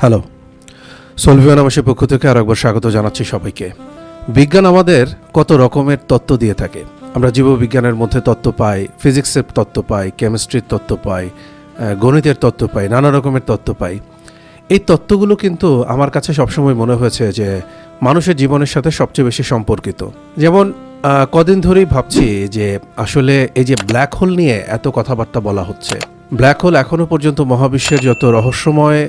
Hello, Solvian আমাদের পক্ষ থেকে আরেকবার স্বাগত জানাচ্ছি সবাইকে। বিজ্ঞান আমাদের কত রকমের তত্ত্ব দিয়ে থাকে। আমরা জীববিজ্ঞানের মধ্যে তত্ত্ব পাই, ফিজিক্সের তত্ত্ব পাই, কেমিস্ট্রির তত্ত্ব পাই, গণিতের তত্ত্ব পাই, নানা রকমের তত্ত্ব পাই। এই তত্ত্বগুলো কিন্তু আমার কাছে সবসময় মনে হয়েছে যে মানুষের জীবনের সাথে সবচেয়ে বেশি সম্পর্কিত। যেমন কদিন ধরেই ভাবছি যে আসলে এই যে ব্ল্যাক হোল নিয়ে এত কথাবার্তা বলা হচ্ছে, ব্ল্যাক হোল এখনও পর্যন্ত মহাবিশ্বের যত রহস্যময়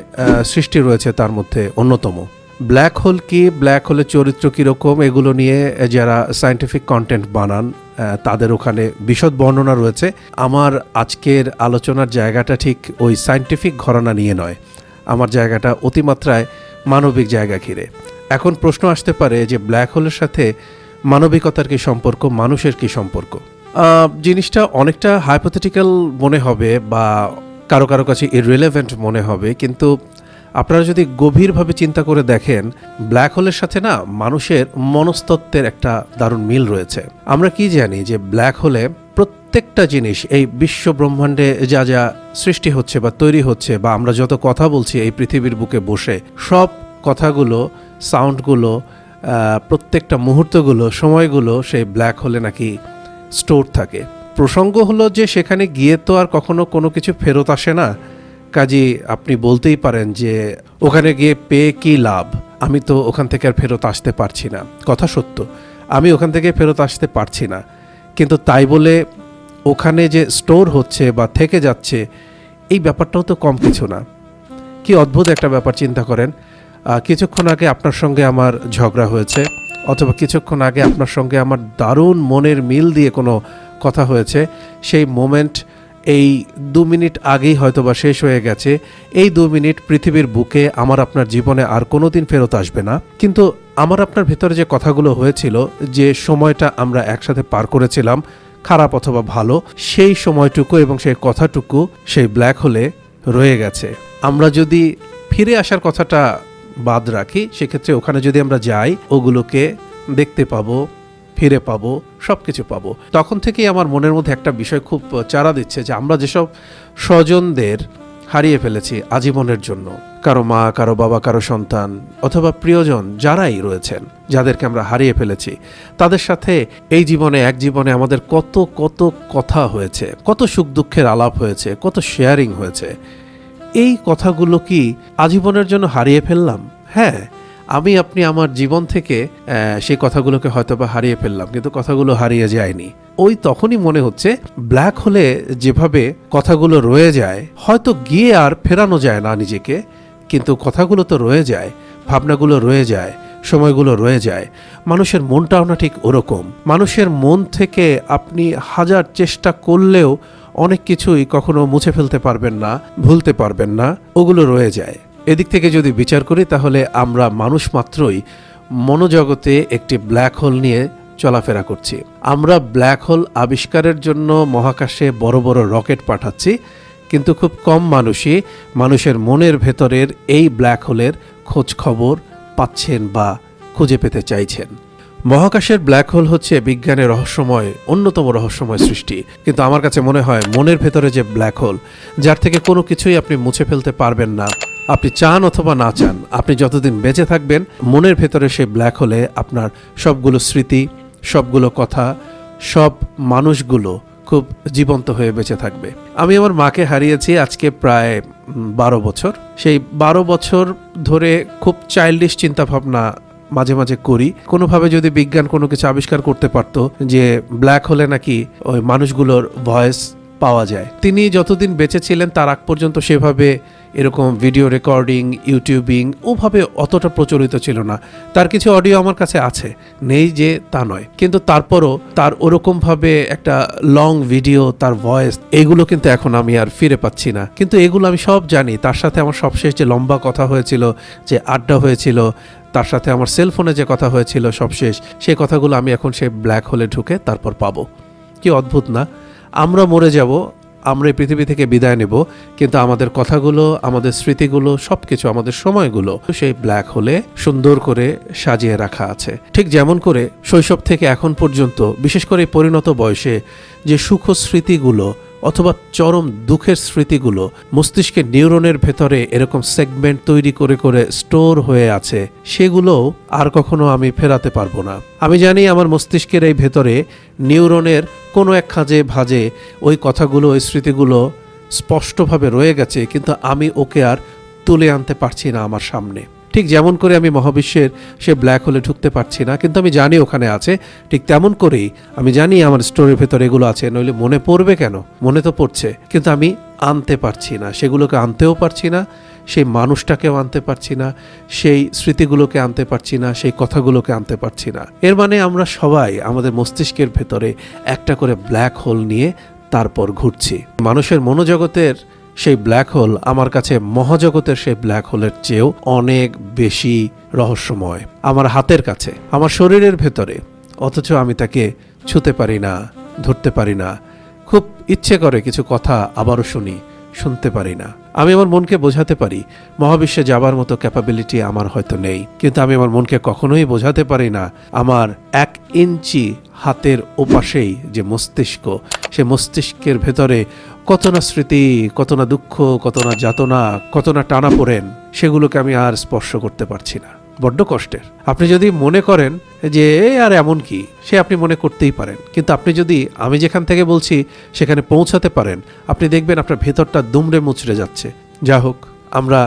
সৃষ্টি রয়েছে তার মধ্যে অন্যতম। ব্ল্যাক হোল কি, ব্ল্যাক হোলের চরিত্র কীরকম, এগুলো নিয়ে যারা সায়েন্টিফিক কন্টেন্ট বানান তাদের ওখানে বিশদ বর্ণনা রয়েছে। আমার আজকের আলোচনার জায়গাটা ঠিক ওই সায়েন্টিফিক ঘরানা নিয়ে নয়, আমার জায়গাটা অতিমাত্রায় মানবিক জায়গা ঘিরে। এখন প্রশ্ন আসতে পারে যে ব্ল্যাক হোলের সাথে মানবিকতার কী সম্পর্ক, মানুষের কী সম্পর্ক? জিনিসটা অনেকটা হাইপোথেটিক্যাল মনে হবে বা কারো কারো কাছে ইররিলেভেন্ট মনে হবে, কিন্তু আপনারা যদি গভীরভাবে চিন্তা করে দেখেন, ব্ল্যাক হোলের সাথে না মানুষের মনস্তত্ত্বের একটা দারুণ মিল রয়েছে। আমরা কি জানি যে ব্ল্যাক হোলে প্রত্যেকটা জিনিস, এই বিশ্ব ব্রহ্মাণ্ডে যা যা সৃষ্টি হচ্ছে বা তৈরি হচ্ছে বা আমরা যত কথা বলছি এই পৃথিবীর বুকে বসে, সব কথাগুলো, সাউন্ডগুলো, প্রত্যেকটা মুহূর্তগুলো, সময়গুলো সেই ব্ল্যাক হোলে নাকি স্টোর থাকে। প্রসঙ্গ হলো যে সেখানে গিয়ে তো আর কখনো কোনো কিছু ফেরত আসে না, কাজী আপনি বলতেই পারেন যে ওখানে গিয়ে পেয়ে কী লাভ, আমি তো ওখান থেকে আর ফেরত আসতে পারছি না। কথা সত্য, আমি ওখান থেকে ফেরত আসতে পারছি না, কিন্তু তাই বলে ওখানে যে স্টোর হচ্ছে বা থেকে যাচ্ছে এই ব্যাপারটাও তো কম কিছু না। কি অদ্ভুত একটা ব্যাপার, চিন্তা করেন। কিছুক্ষণ আগে আপনার সঙ্গে আমার ঝগড়া হয়েছে, অথবা কিছুক্ষণ আগে আপনার সঙ্গে আমার দারুণ মনের মিল দিয়ে কোনো কথা হয়েছে, সেই মোমেন্ট এই 2 মিনিট আগেই হয়তো বা শেষ হয়ে গেছে। এই 2 মিনিট পৃথিবীর বুকে আমার আপনার জীবনে আর কোনো দিন ফেরত আসবে না, কিন্তু আমার আপনার ভেতরে যে কথাগুলো হয়েছিল, যে সময়টা আমরা একসাথে পার করেছিলাম, খারাপ অথবা ভালো, সেই সময়টুকু এবং সেই কথাটুকু সেই ব্ল্যাক হোলে রয়ে গেছে। আমরা যদি ফিরে আসার কথাটা বাদ রাখি, সেক্ষেত্রে ওখানে যদি আমরা যাই, ওগুলোকে দেখতে পাবো, ফিরে পাবো, সব কিছু পাবো। তখন থেকেই আমার মনের মধ্যে একটা বিষয় খুব চাড়া দিচ্ছে যে আমরা যেসব স্বজনদের হারিয়ে ফেলেছি আজীবনের জন্য, কারো মা, কারো বাবা, কারো সন্তান অথবা প্রিয়জন যারাই রয়েছেন, যাদেরকে আমরা হারিয়ে ফেলেছি, তাদের সাথে এই জীবনে, এক জীবনে আমাদের কত কত কথা হয়েছে, কত সুখ দুঃখের আলাপ হয়েছে, কত শেয়ারিং হয়েছে। এই কথাগুলো কি আজীবনের জন্য হারিয়ে ফেললাম? হ্যাঁ, আপনি আমার জীবন থেকে সেই কথাগুলোকে হয়তো বা হারিয়ে ফেললাম, কিন্তু কথাগুলো হারিয়ে যায়নি। ওই তখনই মনে হচ্ছে ব্ল্যাক হোলে যেভাবে কথাগুলো রয়ে যায়, হয়তো গিয়ে আর ফেরানো যায় না নিজেকে, কিন্তু কথাগুলো তো রয়ে যায়, ভাবনাগুলো রয়ে যায়, সময়গুলো রয়ে যায়। মানুষের মনটাও না ঠিক ওরকম। মানুষের মন থেকে আপনি হাজার চেষ্টা করলেও অনেক কিছুই কখনো মুছে ফেলতে পারবেন না, ভুলতে পারবেন না, ওগুলো রয়ে যায়। এদিক থেকে যদি বিচার করি, তাহলে আমরা মানুষ মাত্রই মনোজগতে একটি ব্ল্যাক হোল নিয়ে চলাফেরা করছি। আমরা ব্ল্যাক হোল আবিষ্কারের জন্য মহাকাশে বড় বড় রকেট পাঠাচ্ছি, কিন্তু খুব কম মানুষই মানুষের মনের ভেতরের এই ব্ল্যাক হোলের খোঁজ খবর পাচ্ছেন বা খুঁজে পেতে চাইছেন। মহাকাশের ব্ল্যাক হোল হচ্ছে বিজ্ঞানের রহস্যময়, অন্যতম রহস্যময় সৃষ্টি, কিন্তু আমার কাছে মনে হয় মনের ভেতরে যে ব্ল্যাক হোল, যার থেকে কোনো কিছুই আপনি মুছে ফেলতে পারবেন না, আপনি চান অথবা না চান, আপনি যতদিন বেঁচে থাকবেন মনের ভেতরে সেই ব্ল্যাক হোলে আপনার সবগুলো স্মৃতি, সবগুলো কথা, সব মানুষগুলো খুব জীবন্ত হয়ে বেঁচে থাকবে। আমি আমার মাকে হারিয়েছি আজকে প্রায় 12 বছর। সেই 12 বছর ধরে খুব চাইল্ডিশ চিন্তাভাবনা মাঝে মাঝে করি। কোনোভাবে যদি বিজ্ঞান কোনো কিছু আবিষ্কার করতে পারত যে ব্ল্যাক হোলে নাকি ওই মানুষগুলোর ভয়েস পাওয়া যায়। তিনি যতদিন বেঁচে ছিলেন তার আগ পর্যন্ত সেভাবে এরকম ভিডিও রেকর্ডিং, ইউটিউবিং ওভাবে অতটা প্রচলিত ছিল না। তার কিছু অডিও আমার কাছে আছে, নেই যে তা নয়, কিন্তু তারপরও তার ওরকমভাবে একটা লং ভিডিও, তার ভয়েস, এগুলো কিন্তু এখন আমি আর ফিরে পাচ্ছি না। কিন্তু এগুলো আমি সব জানি। তার সাথে আমার সবশেষ যে লম্বা কথা হয়েছিল, যে আড্ডা হয়েছিল, তার সাথে আমার সেলফোনে যে কথা হয়েছিল সবশেষ, সেই কথাগুলো আমি এখন সেই ব্ল্যাক হোলে ঢুকে তারপর পাবো। কি অদ্ভুত না? আমরা মরে যাব, আমরা এই পৃথিবী থেকে বিদায় নেব, কিন্তু আমাদের কথাগুলো, আমাদের স্মৃতিগুলো, সবকিছু, আমাদের সময়গুলো সেই ব্ল্যাক হোলে সুন্দর করে সাজিয়ে রাখা আছে। ঠিক যেমন করে শৈশব থেকে এখন পর্যন্ত, বিশেষ করে পরিণত বয়সে যে সুখ স্মৃতিগুলো অথবা চরম দুঃখের স্মৃতিগুলো মস্তিষ্কের নিউরনের ভেতরে এরকম সেগমেন্ট তৈরি করে করে স্টোর হয়ে আছে, সেগুলো আর কখনো আমি ফেরাতে পারবো না। আমি জানি আমার মস্তিষ্কের এই ভেতরে নিউরনের কোনো এক খাঁজে ভাঁজে ওই কথাগুলো, ওই স্মৃতিগুলো স্পষ্টভাবে রয়ে গেছে, কিন্তু আমি ওকে আর তুলে আনতে পারছি না আমার সামনে। ঠিক যেমন করে আমি মহাবিশ্বের সে ব্ল্যাক হোলে ঢুকতে পারছি না, কিন্তু আমি জানি ওখানে আছে, ঠিক তেমন করেই আমি জানি আমার স্টোরির ভেতরে এগুলো আছে, নইলে মনে পড়বে কেন? মনে তো পড়ছে, কিন্তু আমি আনতে পারছি না, সেগুলোকে আনতেও পারছি না, সেই মানুষটাকেও আনতে পারছি না, সেই স্মৃতিগুলোকে আনতে পারছি না, সেই কথাগুলোকে আনতে পারছি না। এর মানে আমরা সবাই আমাদের মস্তিষ্কের ভেতরে একটা করে ব্ল্যাক হোল নিয়ে তারপর ঘুরছি। মানুষের মনোজগতের সেই ব্ল্যাক হোল আমার কাছে মহাজগতের সেই ব্ল্যাক হোলের চেয়েও অনেক বেশি রহস্যময়। আমার হাতের কাছে, আমার শরীরের ভেতরে, অথচ আমি তাকে ছুঁতে পারি না, ধরতে পারি না। খুব ইচ্ছে করে কিছু কথা আবারও শুনতে পারি না। আমি আমার মনকে বোঝাতে পারি মহাবিশ্বে যাবার মতো ক্যাপাবিলিটি আমার হয়তো নেই, কিন্তু আমি আমার মনকে কখনোই বোঝাতে পারি না আমার 1 ইঞ্চি হাতের ওপাশেই যে মস্তিষ্ক, সে মস্তিষ্কের ভেতরে কত না স্মৃতি, কত না দুঃখ, কত না যাতনা, কত না টানাপোড়েন, সেগুলোকে আমি আর স্পর্শ করতে পারছি না। বড্ড কষ্টের। আপনি যদি মনে করেন যে আর এমন কি, সে আপনি মনে করতেই পারেন, কিন্তু আপনি যদি আমি যেখান থেকে বলছি সেখানে পৌঁছাতে পারেন, আপনি দেখবেন আপনার ভেতরটা দুমড়ে মুচড়ে যাচ্ছে। যা হোক, আমরা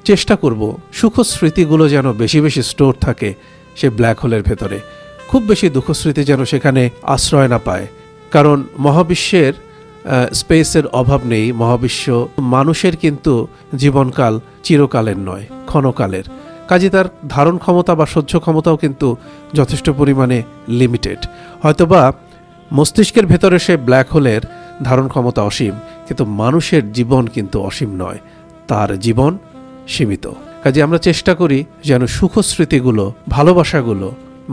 চেষ্টা করব সুখ স্মৃতিগুলো যেন বেশি বেশি স্টোর থাকে সে ব্ল্যাক হোলের ভেতরে, খুব বেশি দুঃখ স্মৃতি যেন সেখানে আশ্রয় না পায়। কারণ মহাবিশ্বের স্পেসের অভাব নেই। মহাবিশ্ব, মানুষের কিন্তু জীবনকাল চিরকালের নয়, ক্ষণকালের। কাজে তার ধারণ ক্ষমতা বা সহ্য ক্ষমতাও কিন্তু যথেষ্ট পরিমাণে লিমিটেড। হয়তোবা মস্তিষ্কের ভেতরে সে ব্ল্যাক হোলের ধারণ ক্ষমতা অসীম, কিন্তু মানুষের জীবন কিন্তু অসীম নয়, তার জীবন সীমিত। কাজে আমরা চেষ্টা করি যেন সুখ স্মৃতিগুলো, ভালোবাসাগুলো,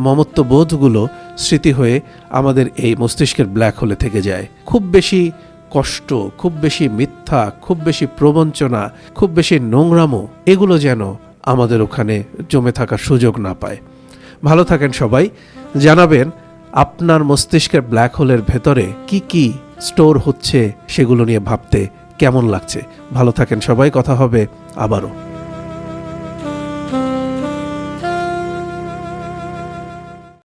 মমত্ববোধগুলো স্মৃতি হয়ে আমাদের এই মস্তিষ্কের ব্ল্যাক হোলে থেকে যায়। খুব বেশি কষ্ট, খুব বেশি মিথ্যা, খুব বেশি প্রবঞ্চনা, খুব বেশি নোংরামো, এগুলো যেন আমাদের ওখানে জমে থাকার সুযোগ না পায়। ভালো থাকেন সবাই। জানাবেন আপনার মস্তিষ্কের ব্ল্যাক হোলের ভেতরে কি কি স্টোর হচ্ছে, সেগুলো নিয়ে ভাবতে কেমন লাগছে। ভালো থাকেন সবাই, কথা হবে আবারও।